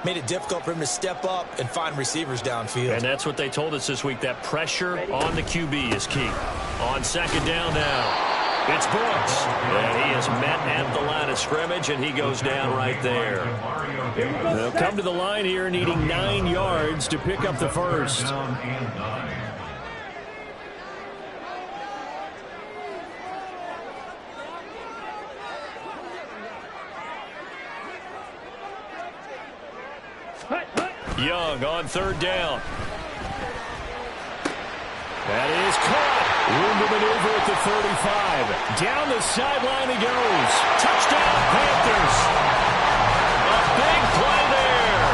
made it difficult for him to step up and find receivers downfield. And that's what they told us this week, that pressure on the QB is key. On second down now. It's Brooks, and he is met at the line of scrimmage, and he goes down right there. They'll come to the line here needing 9 yards to pick up the first. Young on third down. That is caught. Room to maneuver at the 35. Down the sideline he goes. Touchdown, Panthers. A big play there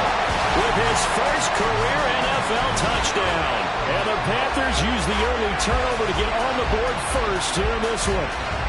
with his first career NFL touchdown. And the Panthers use the early turnover to get on the board first here in this one.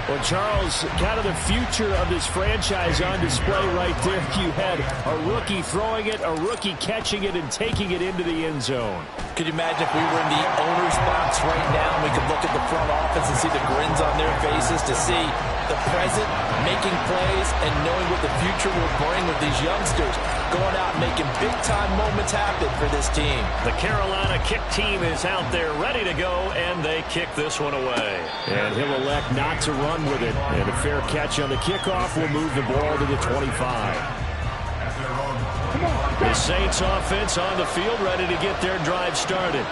Well, Charles, kind of the future of this franchise on display right there. You had a rookie throwing it, a rookie catching it, and taking it into the end zone. Could you imagine if we were in the owner's box right now and we could look at the front office and see the grins on their faces, to see the present making plays and knowing what the future will bring with these youngsters going out and making big-time moments happen for this team. The Carolina kick team is out there ready to go, and they kick this one away. And he'll elect not to run with it. And a fair catch on the kickoff will move the ball to the 25. The Saints offense on the field ready to get their drive started.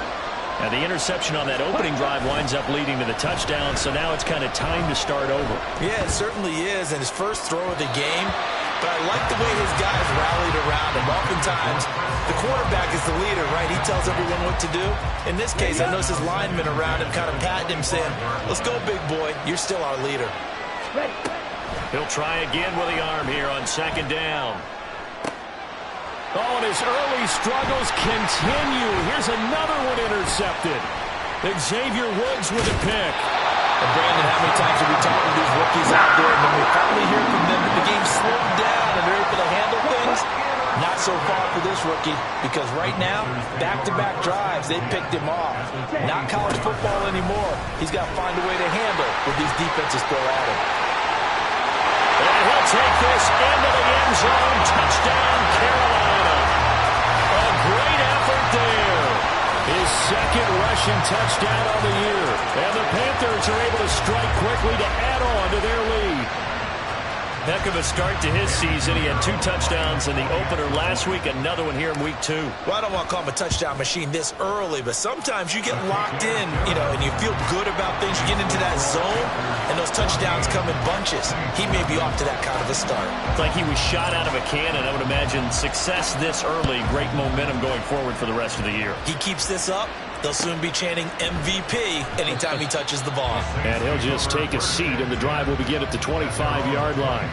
And the interception on that opening drive winds up leading to the touchdown, so now it's kind of time to start over. Yeah, it certainly is, and his first throw of the game. But I like the way his guys rallied around him. Oftentimes, the quarterback is the leader, right? He tells everyone what to do. In this case, I noticed his linemen around him kind of patting him, saying, let's go, big boy. You're still our leader. He'll try again with the arm here on second down. Oh, and his early struggles continue. Here's another one intercepted. Xavier Woods with a pick. And Brandon, how many times have we talked to these rookies out there, and when we finally hear from them that the game slowed down and they're able to handle things? Not so far for this rookie, because right now, back-to-back drives, they picked him off. Not college football anymore. He's got to find a way to handle what these defenses throw at him. And he'll take this into the end zone. Touchdown, Carolina. A great effort there. His second rushing touchdown on the year. And the Panthers are able to strike quickly to add on to their lead. Heck of a start to his season. He had 2 touchdowns in the opener last week, another one here in week 2. Well, I don't want to call him a touchdown machine this early, but sometimes you get locked in, and you feel good about things. You get into that zone, and those touchdowns come in bunches. He may be off to that kind of a start. It's like he was shot out of a cannon. I would imagine success this early, great momentum going forward for the rest of the year. He keeps this up, they'll soon be chanting MVP anytime he touches the ball. And he'll just take a seat, and the drive will begin at the 25-yard line.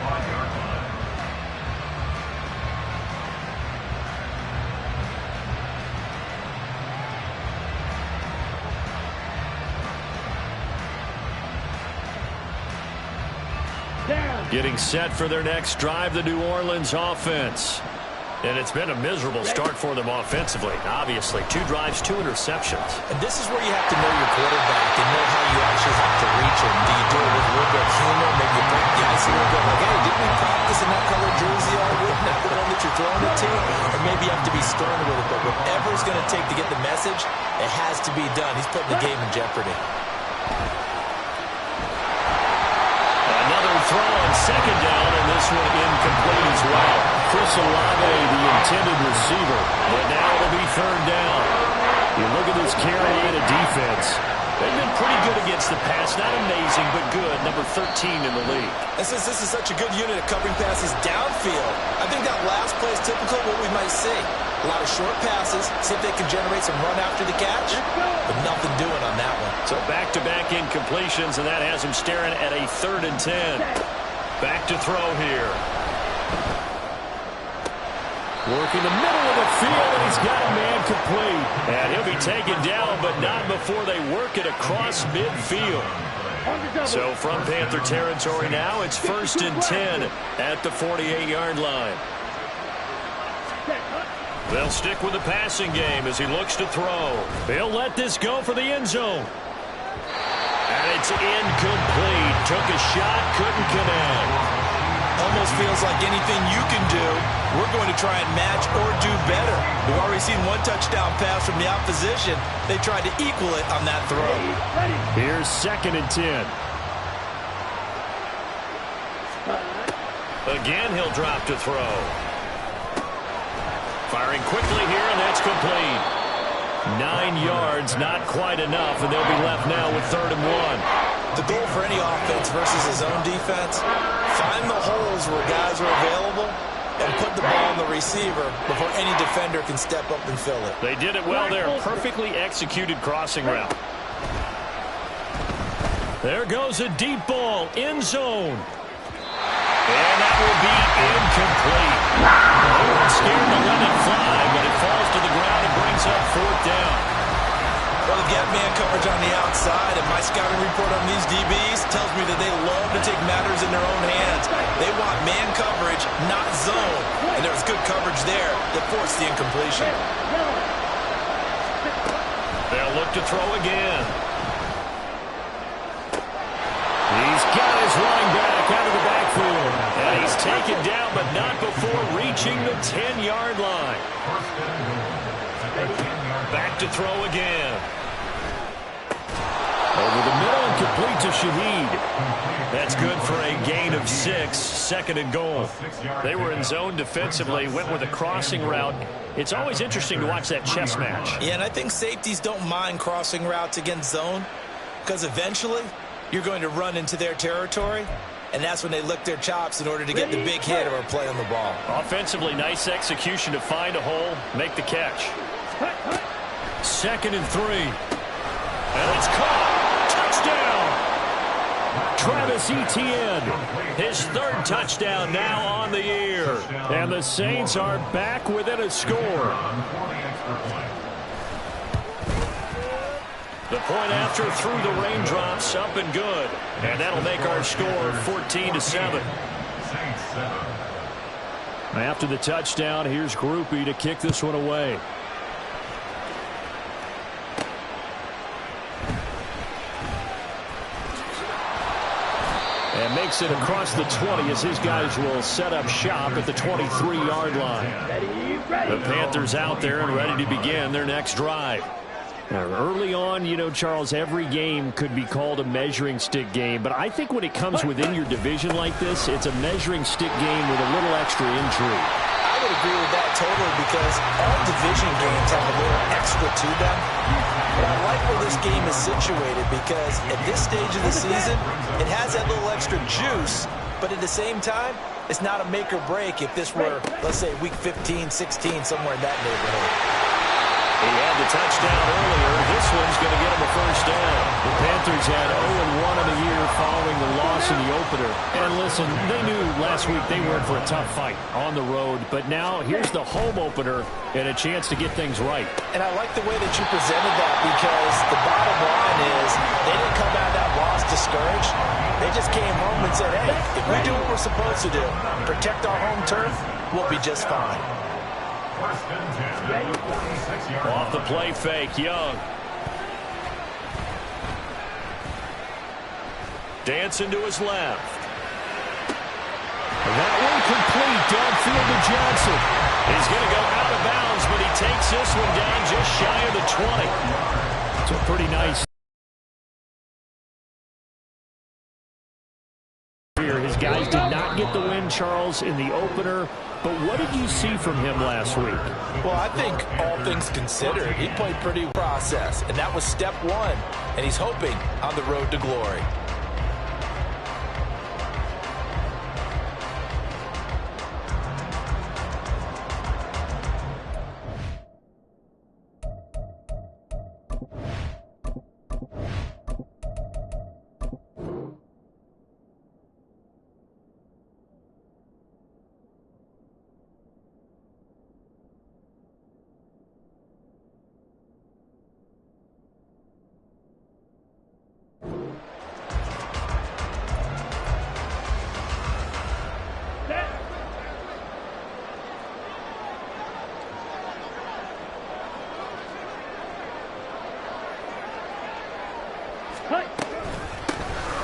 Getting set for their next drive, the New Orleans offense. And it's been a miserable start for them offensively. Obviously, 2 drives, 2 interceptions. And this is where you have to know your quarterback and know how you actually have to reach him. Do you do it with a little bit of humor, maybe you break the ice a little bit, like, hey, didn't we practice in that color jersey all week, not the one that you're throwing it to? Or maybe you have to be stern with it, but whatever it's going to take to get the message, it has to be done. He's putting the game in jeopardy. Another throw on second down, and this one incomplete as well. Chris Olave, the intended receiver. And now it'll be third down. You look at this Carolina defense. They've been pretty good against the pass. Not amazing, but good. Number 13 in the league. And since this is such a good unit of covering passes downfield, I think that last play is typical of what we might see. A lot of short passes, see if they can generate some run after the catch, but nothing doing on that one. So back-to-back incompletions, and that has him staring at a 3rd and 10. Back to throw here. Working the middle of the field, and he's got a man complete. And he'll be taken down, but not before they work it across midfield. So from Panther territory now, it's 1st and 10 at the 48-yard line. They'll stick with the passing game as he looks to throw. They'll let this go for the end zone. And it's incomplete. Took a shot, couldn't connect. Almost feels like anything you can to try and match or do better. We've already seen one touchdown pass from the opposition. They tried to equal it on that throw. Here's 2nd and 10. Again, he'll drop to throw. Firing quickly here, and that's complete. 9 yards, not quite enough, and they'll be left now with 3rd and 1. The goal for any offense versus his own defense, find the holes where guys are available and put the ball on the receiver before any defender can step up and fill it. They did it well there. Perfectly executed crossing route. There goes a deep ball, end zone. And that will be incomplete. They weren't scared to let it fly, but it falls to the ground and brings up 4th down. Well, they've got man coverage on the outside, and my scouting report on these DBs tells me that they love to take matters in their own hands. They want man coverage, not zone. And there was good coverage there that forced the incompletion. They'll look to throw again. He's got his running back out of the backfield. And he's taken down, but not before reaching the 10-yard line. Back to throw again. Over the middle and complete to Shaheed. That's good for a gain of 6, 2nd and goal. They were in zone defensively, went with a crossing route. It's always interesting to watch that chess match. Yeah, and I think safeties don't mind crossing routes against zone because eventually you're going to run into their territory, and that's when they lick their chops in order to get the big hit or a play on the ball. Offensively, nice execution to find a hole, make the catch. 2nd and 3. And it's caught. Touchdown! Travis Etienne, his 3rd touchdown now on the year. And the Saints are back within a score. The point after through the raindrops, up and good. And that'll make our score 14-7. After the touchdown, here's Grupe to kick this one away. And makes it across the 20 as his guys will set up shop at the 23-yard line. The Panthers out there and ready to begin their next drive. Now, early on, you know, Charles, every game could be called a measuring stick game. But I think when it comes within your division like this, it's a measuring stick game with a little extra intrigue. I would agree with that totally because all division games have a little extra to them. But I like where this game is situated because at this stage of the season, it has that little extra juice. But at the same time, it's not a make or break if this were, let's say, week 15, 16, somewhere in that neighborhood. He had the touchdown earlier. This one's going to get him a 1st down. The Panthers had 0-1 in the year following the loss in the opener. And listen, they knew last week they were in for a tough fight on the road. But now here's the home opener and a chance to get things right. And I like the way that you presented that because the bottom line is they didn't come out of that loss discouraged. They just came home and said, hey, if we do what we're supposed to do, protect our home turf, we'll be just fine. Off the play fake, Young. Dancing to his left. And that one complete downfield to Johnson. He's going to go out of bounds, but he takes this one down just shy of the 20. It's a pretty nice. His guys did not get the win, Charles, in the opener. But what did you see from him last week? Well, I think all things considered, he played pretty process. And that was step 1. And he's hoping on the road to glory.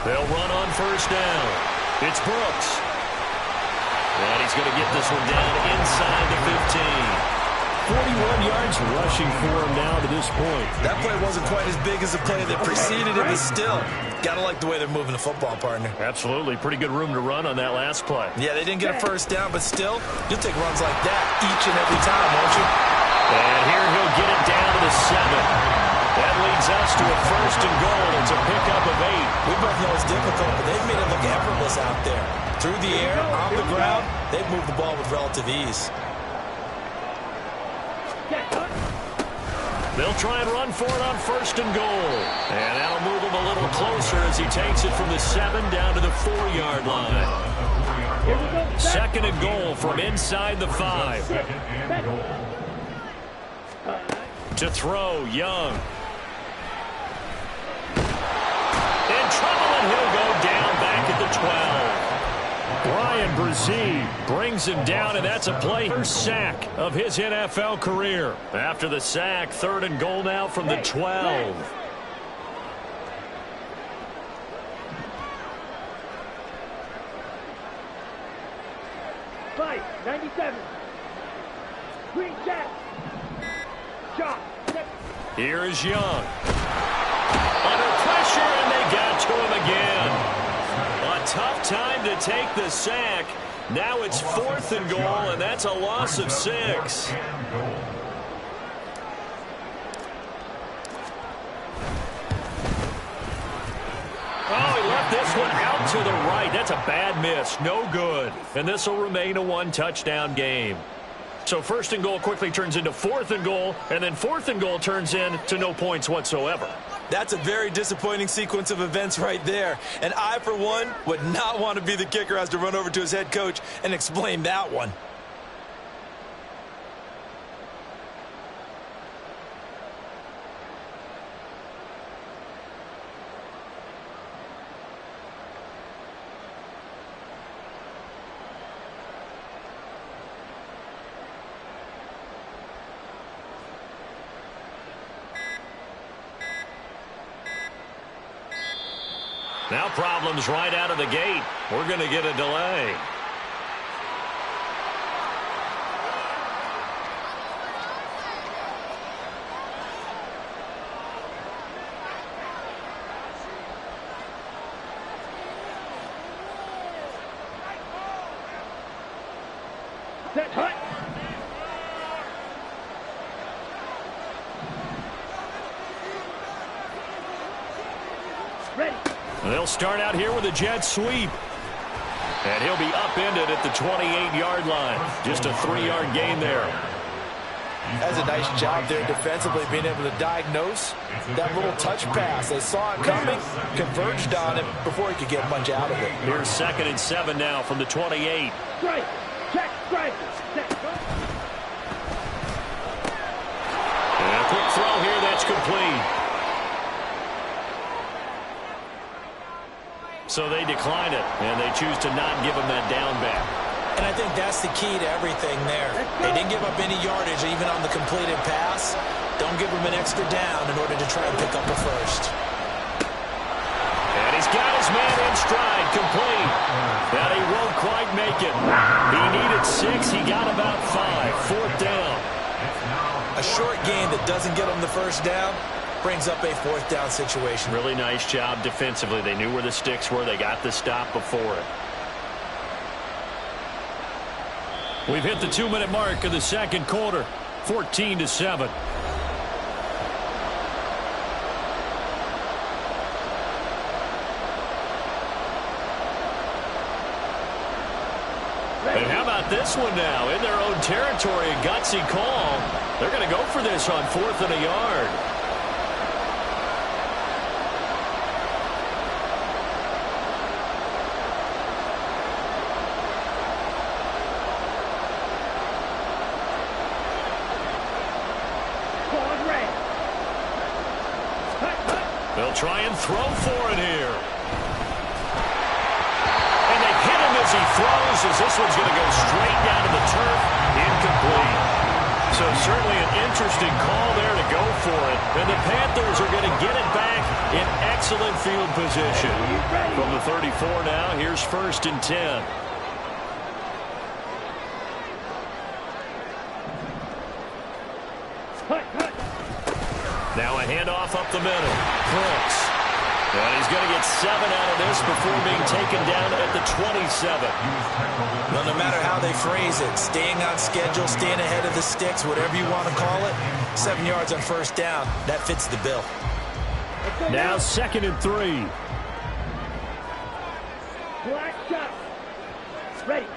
They'll run on 1st down. It's Brooks. And he's going to get this one down inside the 41 yards rushing for him now to this point. That play wasn't quite as big as the play that preceded it, but still, gotta like the way they're moving the football, partner. Absolutely. Pretty good room to run on that last play. Yeah, they didn't get a first down, but still, you'll take runs like that each and every time, won't you? And here he'll get it down to the 7. That leads us to a 1st and goal. It's a pickup of 8. We both know it's difficult, but they've made it look effortless out there. Through the air, on the ground, they've moved the ball with relative ease. They'll try and run for it on 1st and goal. And that'll move him a little closer as he takes it from the 7 down to the 4-yard line. 2nd and goal from inside the 5. To throw, Young. In trouble, and he'll go down back at the 12. Bryan Bresee brings him down, and that's a play. First sack of his NFL career. After the sack, 3rd and goal now from the 12. Fight, 97. Green jack. Shot. Here is Young. Under pressure, and they got to him again. A tough time to take the sack. Now it's 4th and goal, and that's a loss of 6. Oh, he left this one out to the right. That's a bad miss. No good. And this will remain a 1-touchdown game. So 1st and goal quickly turns into 4th and goal, and then 4th and goal turns into no points whatsoever. That's a very disappointing sequence of events right there. And I, for one, would not want to be the kicker who has to run over to his head coach and explain that one. Now problems right out of the gate. We're going to get a delay. Set, hut. Ready. They'll start out here with a jet sweep. And he'll be upended at the 28-yard line. Just a 3-yard gain there. That's a nice job there defensively, being able to diagnose that little touch pass. They saw it coming, converged on it before he could get much out of it. Here's 2nd and 7 now from the 28. Strike. Check. Strike. Set. And a quick throw here that's complete. So they decline it, and they choose to not give him that down back. And I think that's the key to everything there. They didn't give up any yardage even on the completed pass. Don't give him an extra down in order to try and pick up a first. And he's got his man in stride, complete. But he won't quite make it. He needed 6. He got about 5. 4th down. A short gain that doesn't get him the first down brings up a 4th down situation. Really nice job defensively. They knew where the sticks were. They got the stop before it. We've hit the 2-minute mark of the 2nd quarter. 14-7. And how about this one now? In their own territory, a gutsy call. They're going to go for this on 4th and a yard. They'll try and throw for it here. And they hit him as he throws, as this one's going to go straight down to the turf. Incomplete. So certainly an interesting call there to go for it. And the Panthers are going to get it back in excellent field position. From the 34 now, here's 1st and 10. Now a handoff up the middle. Brooks. And he's going to get 7 out of this before being taken down at the 27. Well, no matter how they phrase it, staying on schedule, staying ahead of the sticks, whatever you want to call it, 7 yards on first down, that fits the bill. Now 2nd and 3. Black shot. Ready.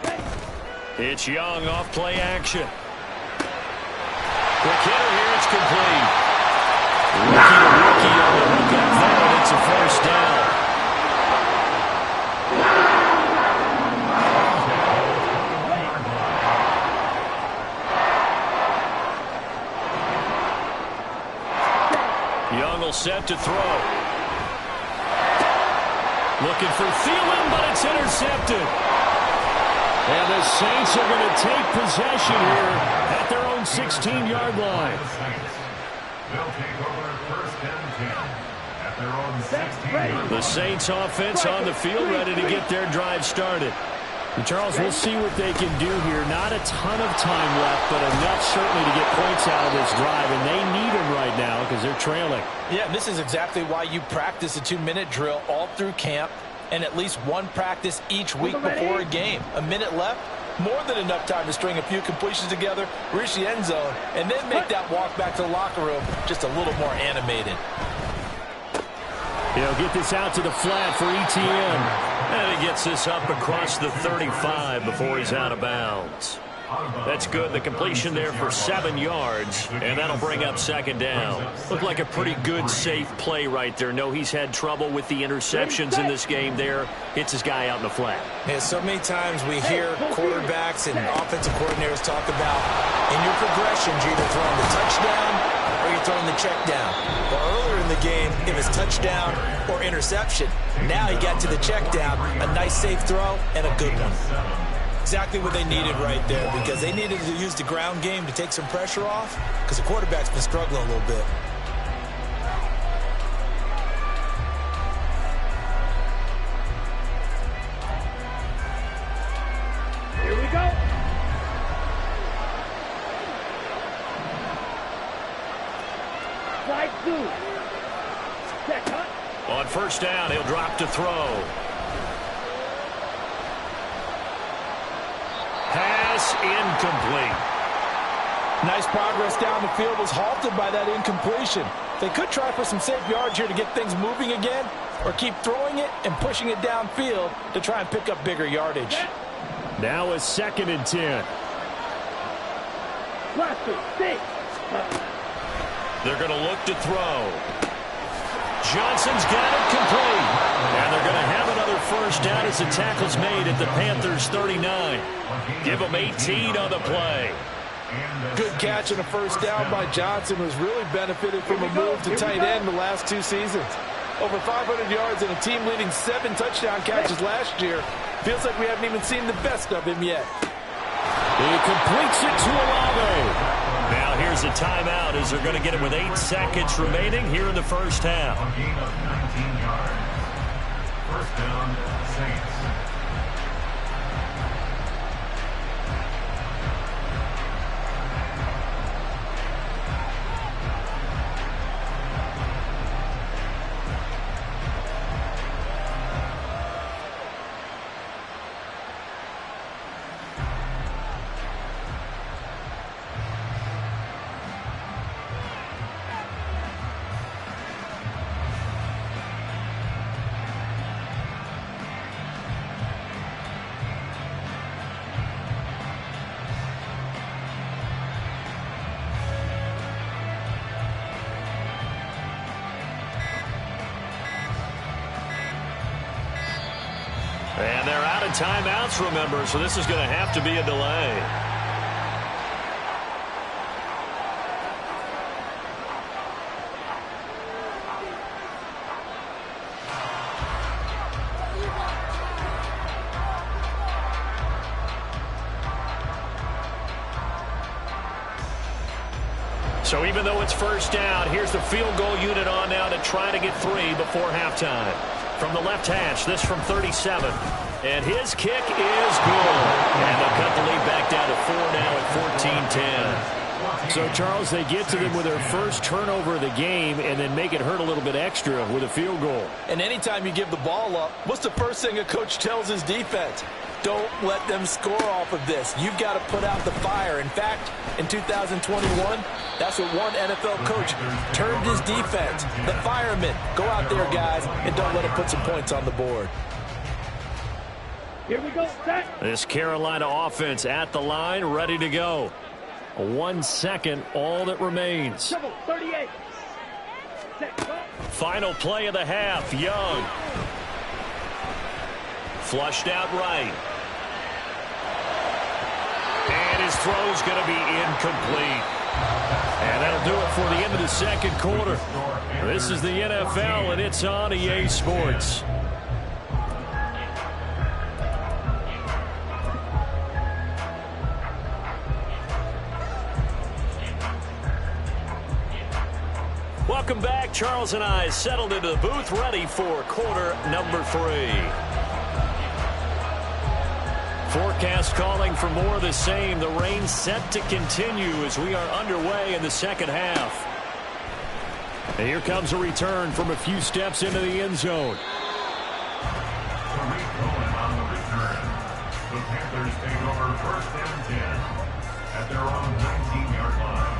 It's Young off play action. Quick hitter here, it's complete. Rookie on the hook up there, and it's a first down. Young will set to throw. Looking for Thielen, but it's intercepted. And the Saints are going to take possession here at their own 16-yard line. They'll take over 1st and 10 at their own 16. The Saints offense on the field ready to get their drive started. And Charles, we'll see what they can do here. Not a ton of time left, but enough certainly to get points out of this drive, and they need them right now because they're trailing. Yeah, and this is exactly why you practice a 2-minute drill all through camp and at least one practice each week before a game. A minute left, more than enough time to string a few completions together, reach the end zone, and then make that walk back to the locker room just a little more animated. He'll get this out to the flat for ETN. And he gets this up across the 35 before he's out of bounds. That's good. The completion there for 7 yards, and that'll bring up 2nd down. Looked like a pretty good, safe play right there. No, he's had trouble with the interceptions in this game there. Hits his guy out in the flat. Yeah, so many times we hear quarterbacks and offensive coordinators talk about in your progressions, you're either throwing the touchdown or you're throwing the check down. Well, earlier in the game, it was touchdown or interception. Now he got to the check down, a nice safe throw, and a good one. Exactly what they needed right there, because they needed to use the ground game to take some pressure off, because the quarterback's been struggling a little bit. Here we go. Slide 2. Check, huh? On 1st down, he'll drop to throw. Pass incomplete. Nice progress down the field, was halted by that incompletion. They could try for some safe yards here to get things moving again, or keep throwing it and pushing it downfield to try and pick up bigger yardage. Now a 2nd and 10. Cluster 6. They're going to look to throw. Johnson's got it complete. And they're going to have another first down as the tackle's made at the Panthers' 39. Give them 18 on the play. Good catch and a first down by Johnson, who's really benefited from a move to tight end the last 2 seasons. Over 500 yards and a team-leading 7 touchdown catches last year. Feels like we haven't even seen the best of him yet. He completes it to Olave. Now here's a timeout as they're going to get it with 8 seconds remaining here in the first half. A gain of 19 yards. 1st down, Saints. And they're out of timeouts, remember, so this is going to have to be a delay. So even though it's first down, here's the field goal unit on now to try to get 3 before halftime. From the left hash, this from 37. And his kick is good. And they'll cut the lead back down to 4 now at 14-10. So, Charles, they get to them with their first turnover of the game and then make it hurt a little bit extra with a field goal. And anytime you give the ball up, what's the first thing a coach tells his defense? Don't let them score off of this. You've got to put out the fire. In fact, in 2021, that's what one NFL coach termed his defense. The firemen. Go out there, guys, and don't let them put some points on the board. Here we go, set. This Carolina offense at the line, ready to go. 1 second, all that remains. Double 38. Set, go. Final play of the half, Young. Flushed out right. And his throw's going to be incomplete. And that'll do it for the end of the second quarter. This is the NFL, and it's on EA Sports. Welcome back. Charles and I settled into the booth, ready for quarter number 3. Forecast calling for more of the same. The rain set to continue as we are underway in the second half. And here comes a return from a few steps into the end zone. Tariq Cohen on the return. The Panthers take over first and 10 at their own 19-yard line.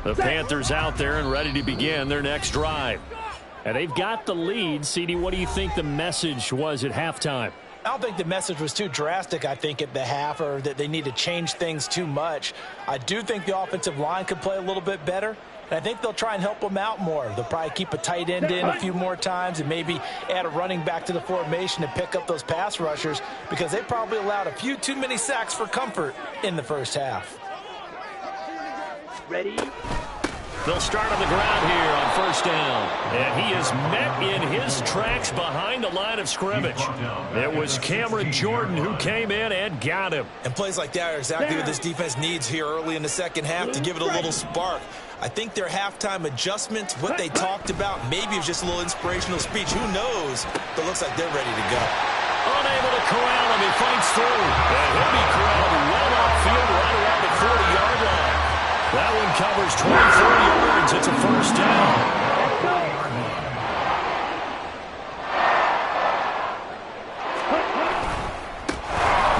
The Panthers out there and ready to begin their next drive. And they've got the lead. CD, what do you think the message was at halftime? I don't think the message was too drastic, I think, at the half, or that they need to change things too much. I do think the offensive line could play a little bit better, and I think they'll try and help them out more. They'll probably keep a tight end in a few more times and maybe add a running back to the formation to pick up those pass rushers, because they probably allowed a few too many sacks for comfort in the first half. Ready? They'll start on the ground here on first down. And he is met in his tracks behind the line of scrimmage. It was Cameron Jordan who came in and got him. And plays like that are exactly what this defense needs here early in the second half to give it a little spark. I think their halftime adjustments, what they talked about, maybe it was just a little inspirational speech. Who knows? But it looks like they're ready to go. Unable to corral him. He fights through. And he'll be corralled well upfield right around the 40-yard line. That one covers 24 yards. It's a first down.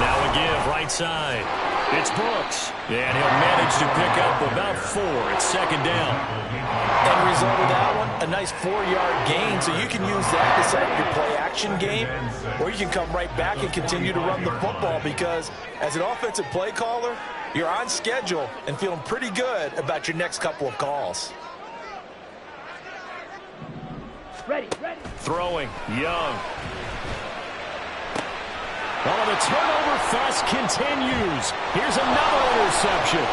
Now a give right side. It's Brooks. And he'll manage to pick up about 4. It's second down. End result of that one, a nice 4-yard gain. So you can use that to set up your play-action game, or you can come right back and continue to run the football, because as an offensive play caller, you're on schedule and feeling pretty good about your next couple of calls. Ready, ready. Throwing, Young. Well, the turnover fest continues. Here's another interception.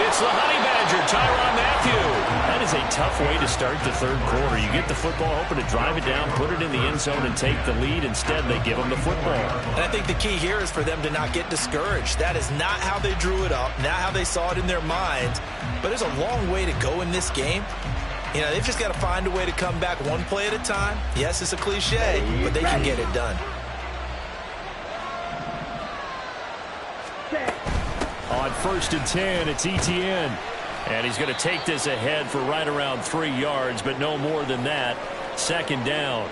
It's the Honey Badger, Tyrann Mathieu. That is a tough way to start the third quarter. You get the football, hoping to drive it down, put it in the end zone, and take the lead. Instead, they give them the football. And I think the key here is for them to not get discouraged. That is not how they drew it up, not how they saw it in their minds. But there's a long way to go in this game. You know, they've just got to find a way to come back one play at a time. Yes, it's a cliche, but they can get it done. On first and 10, it's Etienne. And he's going to take this ahead for right around 3 yards, but no more than that. Second down.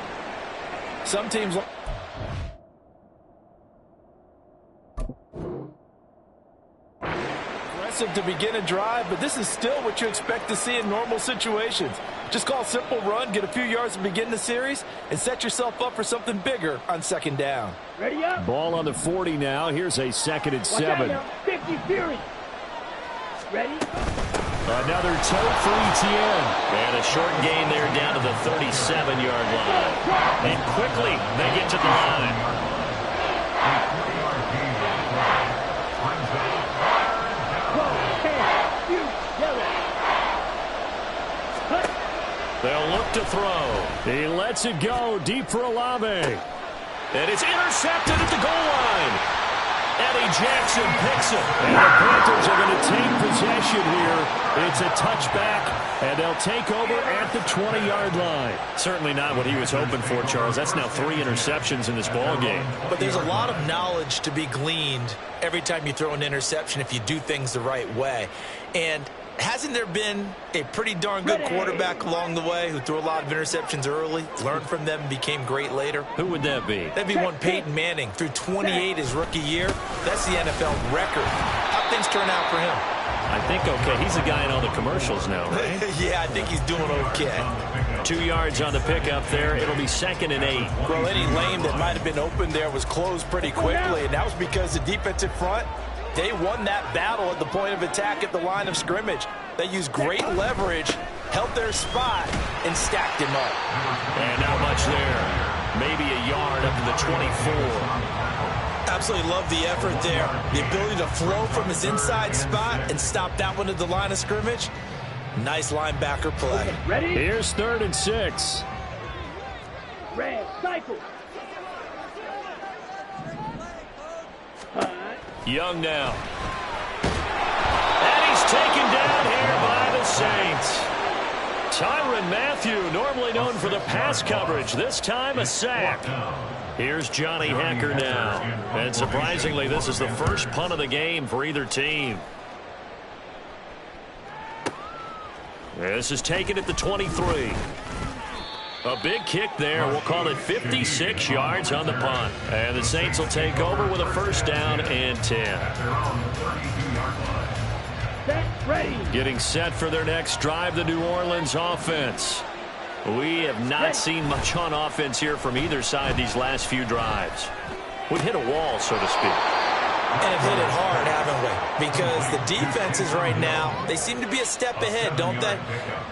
Some teams... aggressive to begin a drive, but this is still what you expect to see in normal situations. Just call a simple run, get a few yards to begin the series, and set yourself up for something bigger on second down. Ready up. Ball on the 40 now. Here's a 2nd and 7. 50 Fury. Ready? Another toe for Etienne. And a short gain there down to the 37-yard line. And quickly they get to the line. They'll look to throw. He lets it go deep for Olave. And it's intercepted at the goal line. Eddie Jackson picks it. And the Panthers are going to take possession here. It's a touchback, and they'll take over at the 20-yard line. Certainly not what he was hoping for, Charles. That's now 3 interceptions in this ball game. But there's a lot of knowledge to be gleaned every time you throw an interception if you do things the right way. And hasn't there been a pretty darn good quarterback along the way who threw a lot of interceptions early, learned from them, and became great later? Who would that be? That'd be one Peyton Manning. Threw 28 his rookie year. That's the NFL record. How'd things turn out for him? I think okay. He's the guy in all the commercials now, right? Yeah, I think he's doing okay. 2 yards on the pickup there. It'll be 2nd and 8. Well, any lane that might have been open there was closed pretty quickly, and that was because the defensive front, they won that battle at the point of attack at the line of scrimmage. They used great leverage, held their spot, and stacked him up. And not much there. Maybe a yard up to the 24. Absolutely love the effort there. The ability to flow from his inside spot and stop that one at the line of scrimmage. Nice linebacker play. Ready? Here's 3rd and 6. Red, cycle. Young now. And he's taken down here by the Saints. Tyrann Mathieu, normally known for the pass coverage, this time a sack. Here's Johnny Hekker now. And surprisingly, this is the first punt of the game for either team. This is taken at the 23. A big kick there. We'll call it 56 yards on the punt. And the Saints will take over with a 1st down and 10. Set, ready. Getting set for their next drive, the New Orleans offense. We have not seen much on offense here from either side these last few drives. We've hit a wall, so to speak. And have hit it hard, haven't we? Because the defenses right now, they seem to be a step ahead, don't they?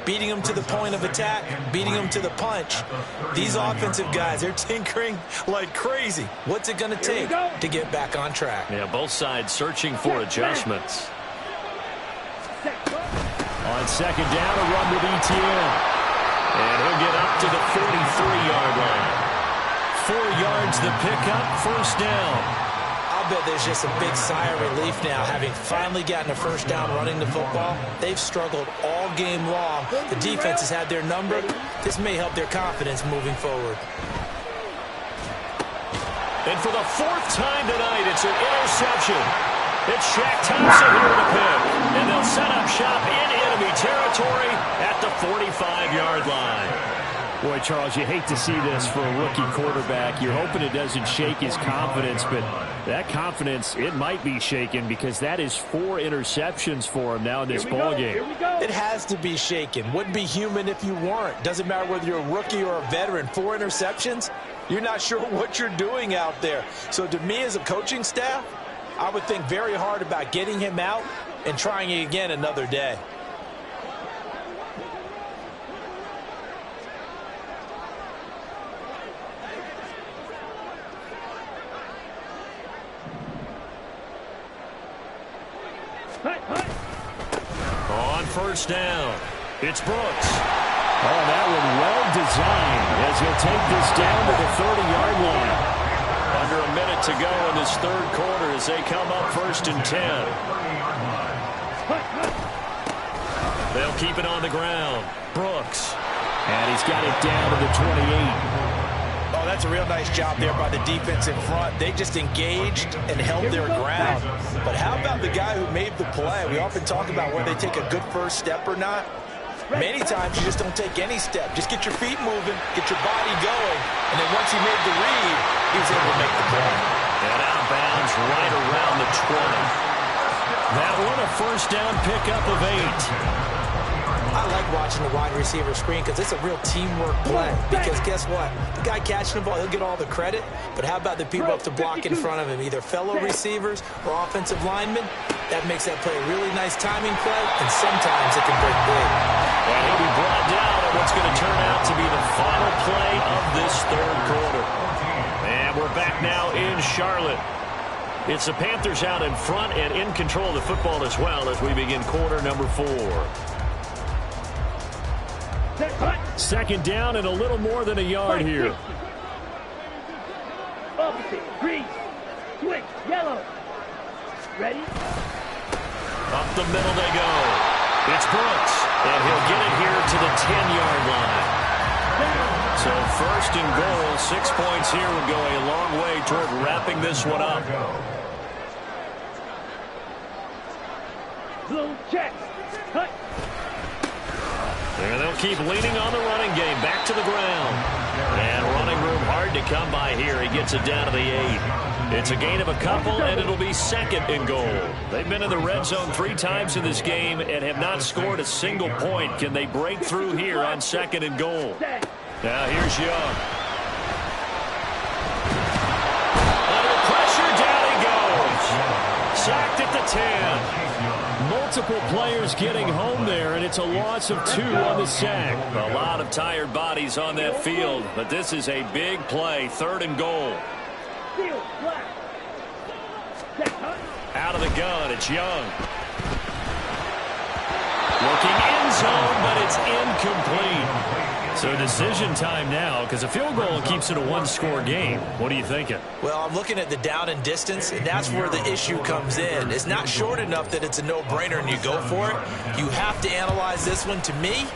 Beating them to the point of attack, beating them to the punch. These offensive guys, they're tinkering like crazy. What's it going to take to get back on track? Yeah, both sides searching for adjustments. On 2nd down, a run with ETN. And he'll get up to the 43-yard line. 4 yards the pickup, 1st down. I'll bet there's just a big sigh of relief now, having finally gotten a 1st down running the football. They've struggled all game long. The defense has had their number. This may help their confidence moving forward. And for the 4th time tonight, it's an interception. It's Shaq Thompson here to pick. And they'll set up shop in enemy territory at the 45-yard line. Boy, Charles, you hate to see this for a rookie quarterback. You're hoping it doesn't shake his confidence, but that confidence, it might be shaken because that is 4 interceptions for him now in this ball game. It has to be shaken. Wouldn't be human if you weren't. Doesn't matter whether you're a rookie or a veteran. 4 interceptions, you're not sure what you're doing out there. So to me as a coaching staff, I would think very hard about getting him out and trying it again another day. On 1st down, it's Brooks. Oh, that one well designed as he'll take this down to the 30-yard line. Under a minute to go in this 3rd quarter as they come up 1st and 10. They'll keep it on the ground. Brooks. And he's got it down to the 28. Oh, that's a real nice job there by the defensive front. They just engaged and held their ground. But how about the guy who made the play? We often talk about whether they take a good first step or not. Many times you just don't take any step. Just get your feet moving, get your body going, and then once he made the read, he was able to make the play. And out of bounds right around the 20. That one a 1st down pickup of 8. I like watching the wide receiver screen because it's a real teamwork play. Because guess what? The guy catching the ball, he'll get all the credit. But how about the people up to block in front of him, either fellow receivers or offensive linemen? That makes that play a really nice timing play, and sometimes it can break big. And he'll be brought down at what's going to turn out to be the final play of this 3rd quarter. And we're back now in Charlotte. It's the Panthers out in front and in control of the football as well as we begin quarter number 4. 2nd down and a little more than a yard here. Opposite, green, switch, yellow. Ready? Up the middle they go. It's Brooks, and he'll get it here to the 10-yard line. So first and goal, 6 points here would go a long way toward wrapping this one up. Blue check. Cut. And they'll keep leaning on the running game. Back to the ground. And running room hard to come by here. He gets it down to the 8. It's a gain of a couple, and it'll be second and goal. They've been in the red zone 3 times in this game and have not scored a single point. Can they break through here on second and goal? Now here's Young. Under pressure, down he goes. Sacked at the 10. Multiple players getting home there, and it's a loss of 2 on the sack. A lot of tired bodies on that field, but this is a big play. Third and goal. Out of the gun, it's Young. Looking end zone, but it's incomplete. So decision time now, because a field goal keeps it a 1-score game. What are you thinking? Well, I'm looking at the down and distance, and that's where the issue comes in. It's not short enough that it's a no-brainer and you go for it. You have to analyze this one. To me,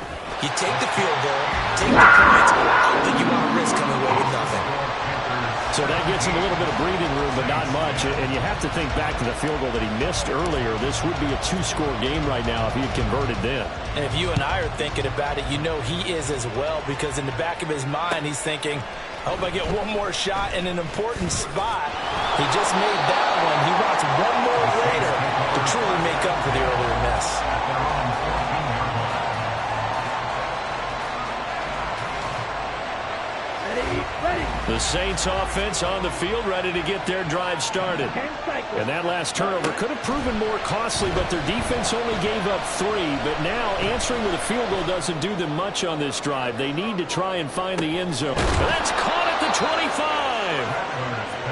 you take the field goal, take the points. I don't think you want to risk coming away with nothing. So that gets him a little bit of breathing room, but not much. And you have to think back to the field goal that he missed earlier. This would be a 2-score game right now if he had converted then. And if you and I are thinking about it, you know he is as well, because in the back of his mind, he's thinking, I hope I get one more shot in an important spot. He just made that one. He wants one more later to truly make up for the earlier miss. The Saints offense on the field, ready to get their drive started. And that last turnover could have proven more costly, but their defense only gave up 3. But now answering with a field goal doesn't do them much on this drive. They need to try and find the end zone. That's caught at the 25.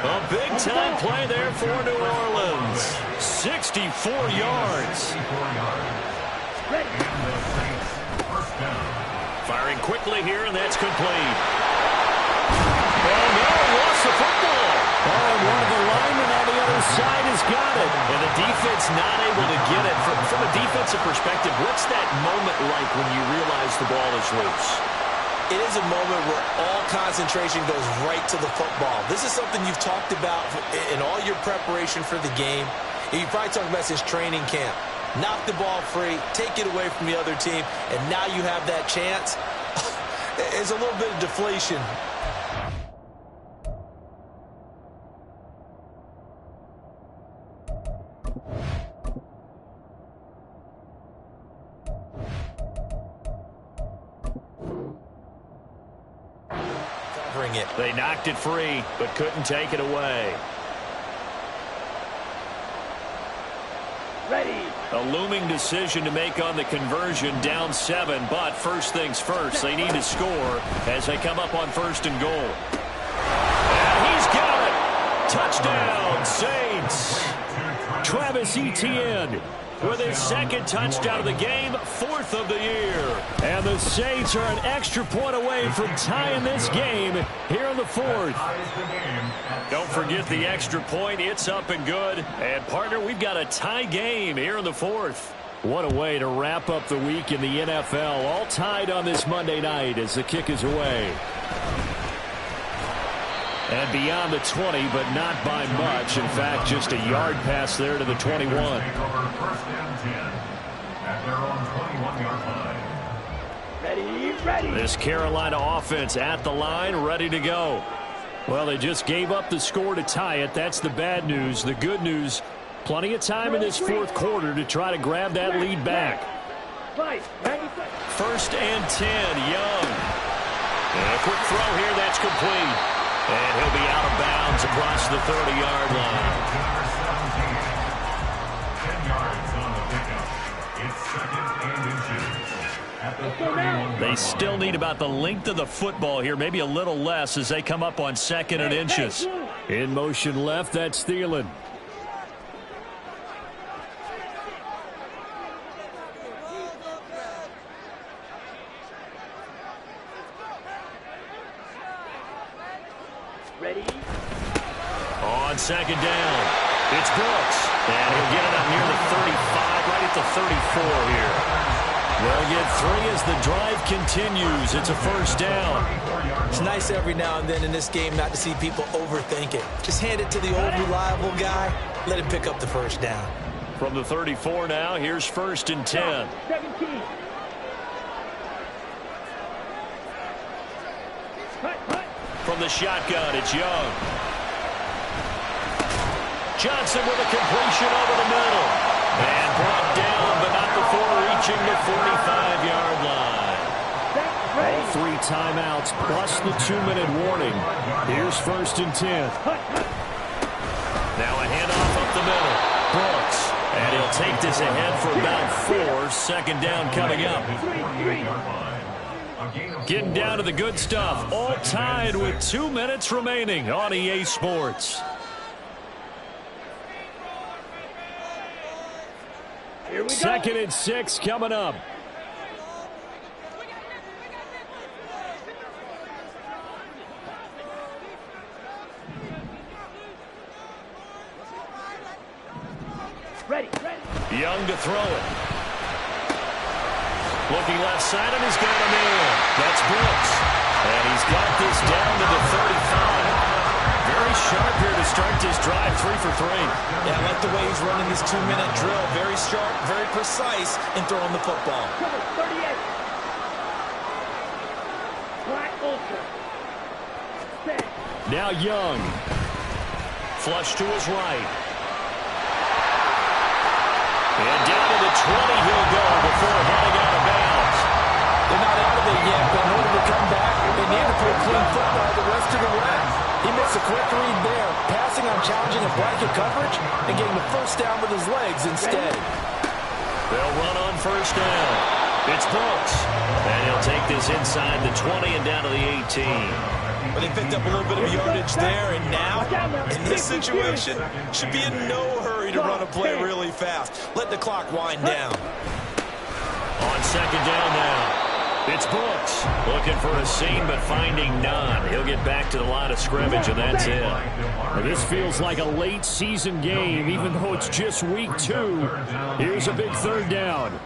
A big-time play there for New Orleans. 64 yards. Firing quickly here, and that's complete. Oh, no, lost the football. Oh, and one of the linemen on the other side has got it. And the defense not able to get it. From a defensive perspective, what's that moment like when you realize the ball is loose? It is a moment where all concentration goes right to the football. This is something you've talked about in all your preparation for the game. You probably talked about since training camp. Knock the ball free, take it away from the other team, and now you have that chance. It's a little bit of deflation. It. They knocked it free, but couldn't take it away. Ready. A looming decision to make on the conversion, down 7, but first things first, they need to score as they come up on first and goal. And he's got it! Touchdown, Saints! Travis Etienne with his second touchdown of the game, 4th of the year. And the Saints are an extra point away from tying this game here in the 4th. Don't forget the extra point. It's up and good. And, partner, we've got a tie game here in the 4th. What a way to wrap up the week in the NFL. All tied on this Monday night as the kick is away. And beyond the 20, but not by much. In fact, just a yard pass there to the 21. Ready. This Carolina offense at the line, ready to go. Well, they just gave up the score to tie it. That's the bad news. The good news, plenty of time in this 4th quarter to try to grab that lead back. First and 10, Young. And a quick throw here, that's complete. And he'll be out of bounds across the 30-yard line. 10 yards on the pickup. It's second and inches. At the 31. They still need about the length of the football here, maybe a little less as they come up on second and inches. In motion left, that's Thielen. Ready. On second down, it's Brooks. And he'll get it up near the 35, right at the 34 here. They'll get 3 as the drive continues. It's a first down. It's nice every now and then in this game not to see people overthink it. Just hand it to the old reliable guy. Let him pick up the first down. From the 34 now, here's 1st and 10. 17. From the shotgun, it's Young. Johnson with a completion over the middle. And brought down, but not before reaching the 45-yard line. All 3 timeouts plus the 2-minute warning. Here's 1st and 10. Now a handoff up the middle. Brooks. And he'll take this ahead for about 4. Second down coming up. Getting down to the good stuff. All tied with 2 minutes remaining on EA Sports. Here we go. 2nd and 6 coming up. Ready. Young to throw it. Looking left side, and he's got him in. That's Brooks. And he's got this down to the 35. Very sharp here to start this drive, 3 for 3. Yeah, I like the way he's running this 2-minute drill. Very sharp, very precise in throwing the football. Number 38. Black Ultra. Set. Now Young. Flush to his right. And down to the 20 he'll go before heading out of bounds. They're not out of it yet, but in order to come back, they need to play clean football the rest of the way. He makes a quick read there, passing on challenging a blanket coverage and getting the first down with his legs instead. They'll run on first down. It's Brooks. And he'll take this inside the 20 and down to the 18. But they picked up a little bit of yardage there, and now, in this situation, should be in no hurry to run a play really fast. Let the clock wind down. On second down now. It's Brooks looking for a seam but finding none. He'll get back to the line of scrimmage, and that's it. Well, this feels like a late season game, even though it's just week 2. Here's a big 3rd down.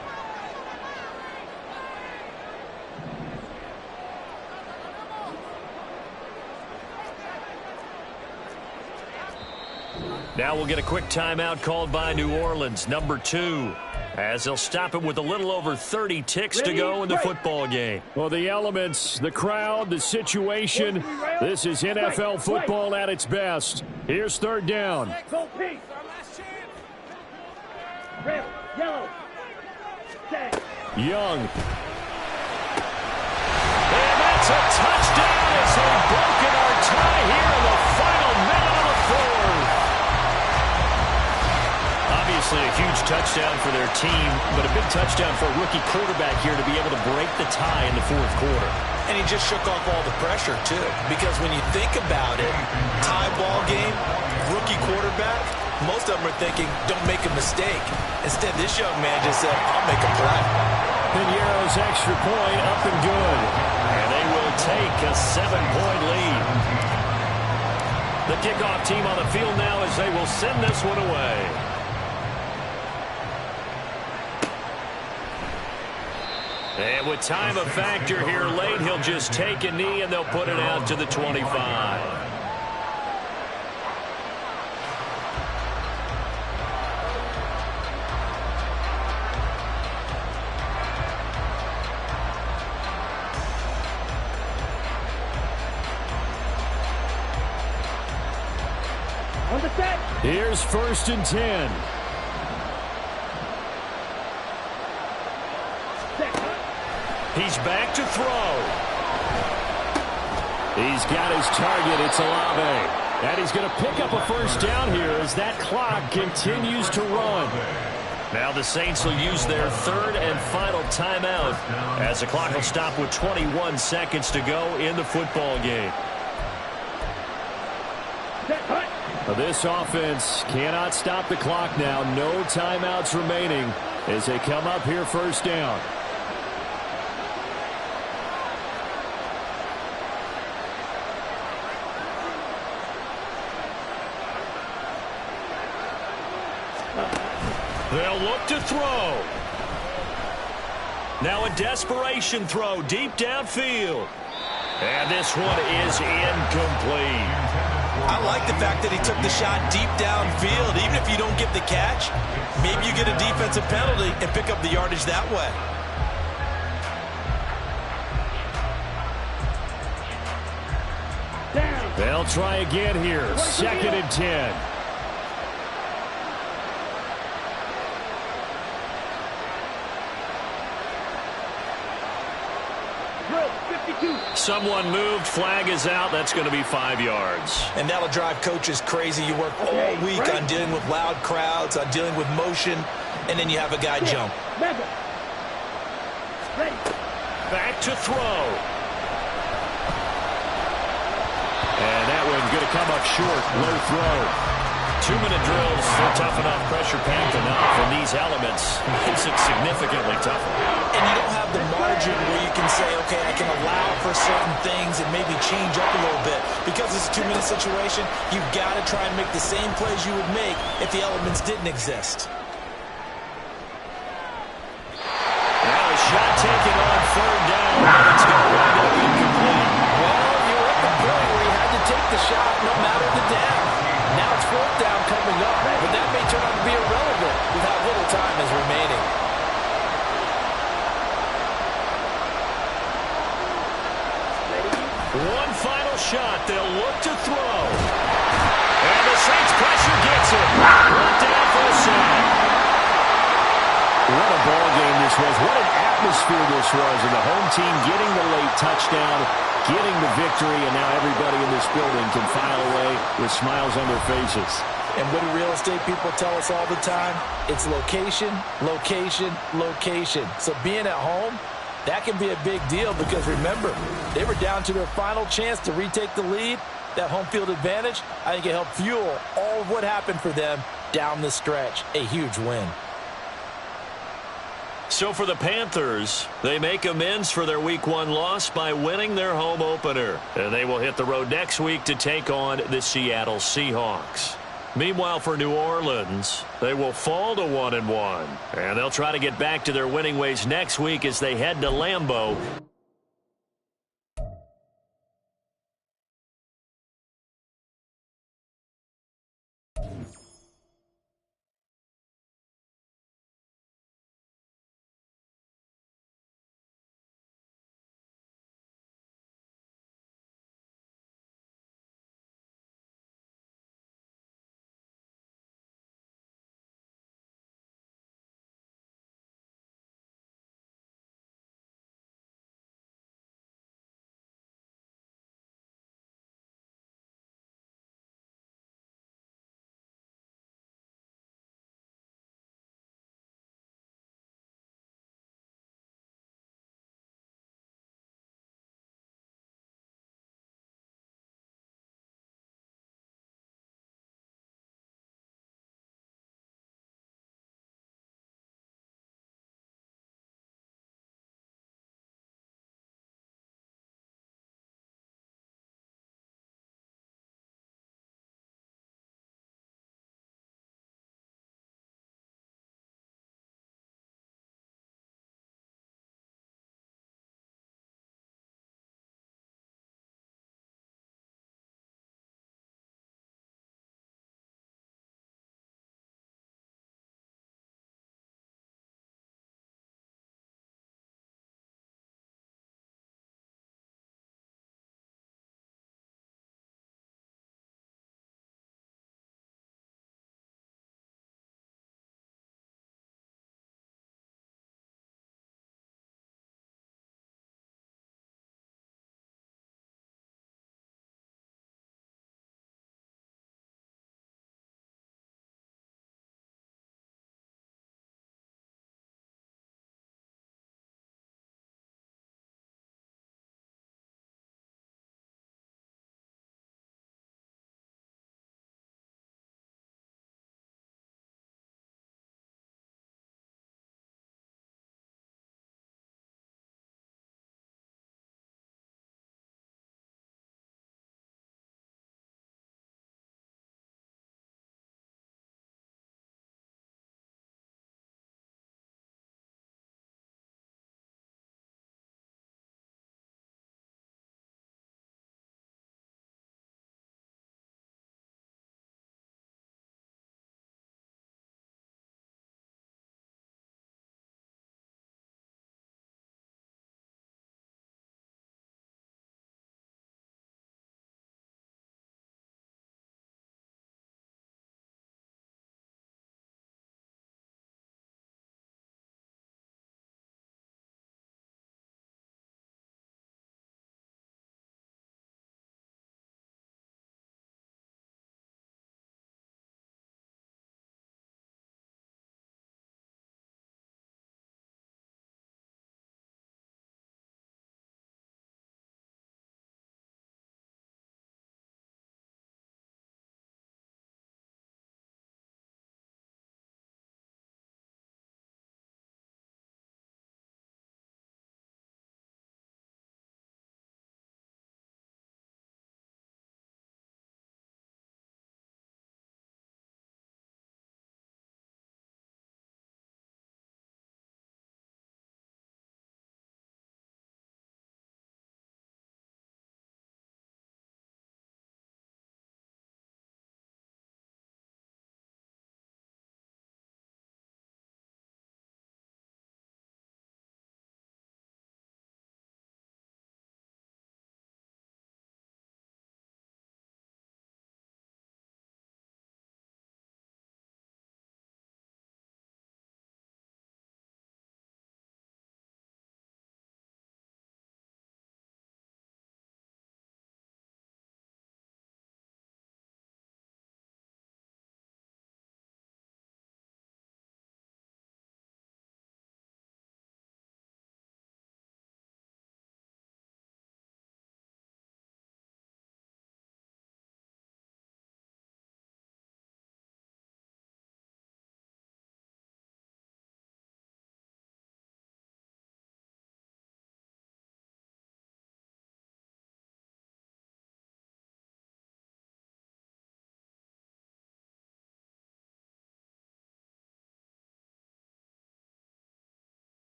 Now we'll get a quick timeout called by New Orleans, number 2. As they'll stop it with a little over 30 ticks to go in the football game. Well, the elements, the crowd, the situation, this is NFL football at its best. Here's 3rd down. Go Pete. Red, yellow. Set. Young. And that's a touchdown as they've broken our tie here in the final minute of the 4th. Obviously a huge touchdown for their team, but a big touchdown for a rookie quarterback here to be able to break the tie in the 4th quarter. And he just shook off all the pressure, too. Because when you think about it, tie ball game, rookie quarterback, most of them are thinking, don't make a mistake. Instead, this young man just said, I'll make a play. Piñeiro's extra point up and good. And they will take a 7-point lead. The kickoff team on the field now as they will send this one away. And with time a factor here late, he'll just take a knee and they'll put it out to the 25. On the set. Here's 1st and 10. He's back to throw. He's got his target. It's Olave. And he's going to pick up a first down here as that clock continues to run. Now the Saints will use their 3rd and final timeout as the clock will stop with 21 seconds to go in the football game. This offense cannot stop the clock now. No timeouts remaining as they come up here first down. They'll look to throw. Now a desperation throw deep downfield. And this one is incomplete. I like the fact that he took the shot deep downfield. Even if you don't get the catch, maybe you get a defensive penalty and pick up the yardage that way. Down. They'll try again here. 2nd and 10. Drill, 52. Someone moved. Flag is out. That's going to be 5 yards. And that'll drive coaches crazy. You work all Okay, week right. on dealing with loud crowds, on dealing with motion, and then you have a guy jump. Mega. Ready. Back to throw. And that one's going to come up short. Low throw. 2-minute drills. They're tough enough. Pressure packed enough. And these elements makes it significantly tougher. And you don't have the margin where you can say, okay, I can allow for certain things and maybe change up a little bit. Because it's a 2-minute situation, you've got to try and make the same plays you would make if the elements didn't exist. Now a shot taken on 3rd down. It's going to wind up incomplete. Well, you were at the point where you had to take the shot no matter the down. Now it's 4th down coming up, but that may turn out to be irrelevant with how little time is remaining. One final shot. They'll look to throw. And the Saints pressure gets it. Brought down for a sack. What a ball game this was. What an atmosphere this was. And the home team getting the late touchdown, getting the victory, and now everybody in this building can file away with smiles on their faces. And what do real estate people tell us all the time? It's location, location, location. So being at home, that can be a big deal because remember, they were down to their final chance to retake the lead. That home field advantage, I think it helped fuel all of what happened for them down the stretch. A huge win. So for the Panthers, they make amends for their Week 1 loss by winning their home opener. And they will hit the road next week to take on the Seattle Seahawks. Meanwhile, for New Orleans, they will fall to 1-1. And they'll try to get back to their winning ways next week as they head to Lambeau